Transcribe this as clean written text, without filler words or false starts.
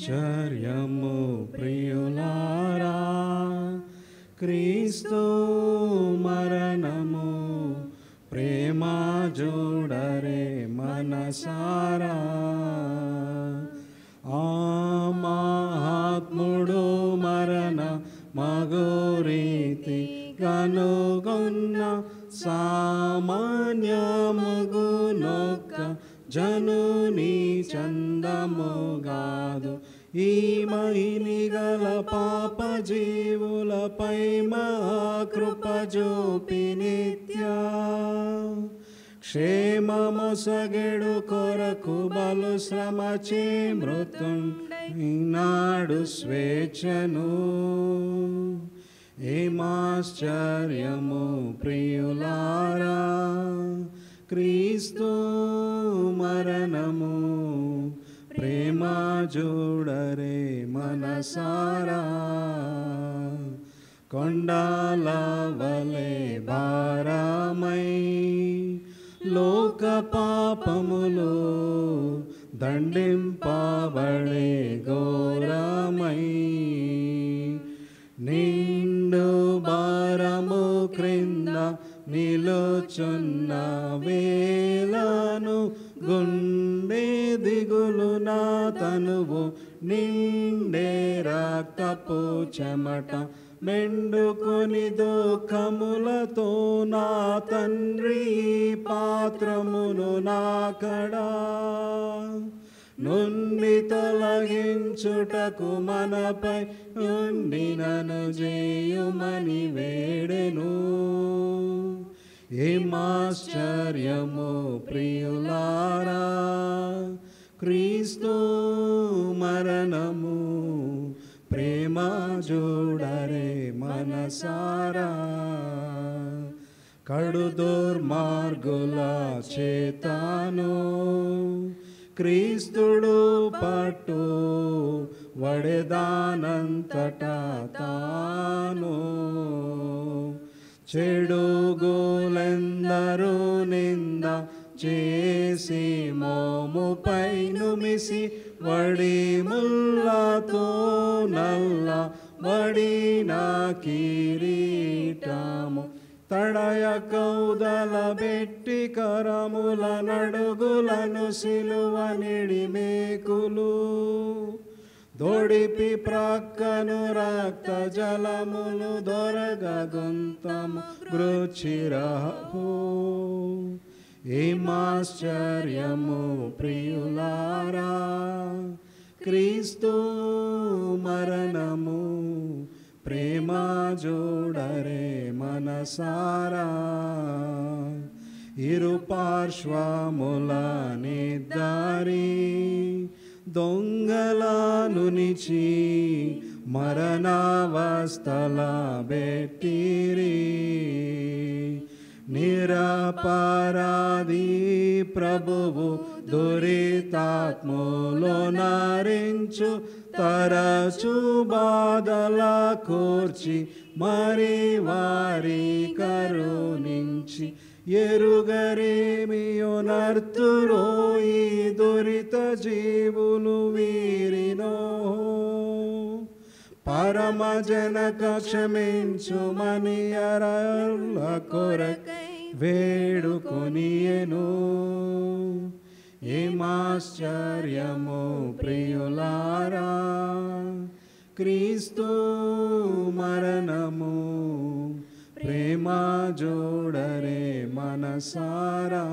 ఆశ్చర్యము ప్రియులారా, క్రీస్తు మరణము ప్రేమ చూడరే మనసారా. ఆ మహాత్ముడు మరణ మగురీతి కనుగొన్న సామాన్యమగునొక్క జనుని చందముగాదు. ఈ మహిని గల పాప జీవులపై మహాకృప చూపి నిత్య క్షేమమొసగెడు కొరకు బలు శ్రమచే మృతుండైనాడు స్వేచ్ఛను. ఏమాశ్చర్యము ప్రియులారా, క్రీస్తు మరణము ప్రేమ చూడరే మనసారా. కొండాల వలె భారమై లోక పాపములు దండింపబడే ఘోరమై నిండు భారము క్రింద నిలుచున్న వేళను గుండె దిగులు నా తనువు నిండే రక్తపు చెమట మెండుకొని దుఃఖములతో నా తండ్రి పాత్రమును నాకడా నుండి తొలగించుటకు మనపై ఉండినను చేయుమని వేడెను. ఏమాశ్చర్యము ప్రియులారా, క్రీస్తు మరణము ప్రేమ చూడరే మనసారా. కడు దుర్మార్గుల చేతాను క్రీస్తుడు పట్టు వడెదానంతటా తాను. చెడుగులెందరూ నింద చేసి మోముపై నుమిసి వడి ముల్లతో నల్ల వడిన కిరీటము తడయ కౌదల బెట్టి కరముల నడుగులను సిలువ నిడిమేకులు దొడిపి ప్రక్కను రక్త జలములు దొరగ గుంతము గృచిరహు. ఏమాశ్చర్యము ప్రియులారా, క్రీస్తు మరణము ప్రేమ చూడరే మనసారా. ఇరు పార్శ్వముల నిద్దారి దొంగలను నిచి మరణావస్థల బెట్టిరి. నిరపరాధి ప్రభువు దురితాత్మలో నారించు తరచు బాధల కూర్చి మరి వారి కరుణించి ఎరుగరేమియో నర్తురో ఈ దురిత జీవులు వీరినో. పరమజనక క్షమించుమని అరల కొరకై వేడుకొనియెను. ఏమాశ్చర్యము ప్రియులారా, క్రీస్తు మరణము ప్రేమ చూడరే మనసారా.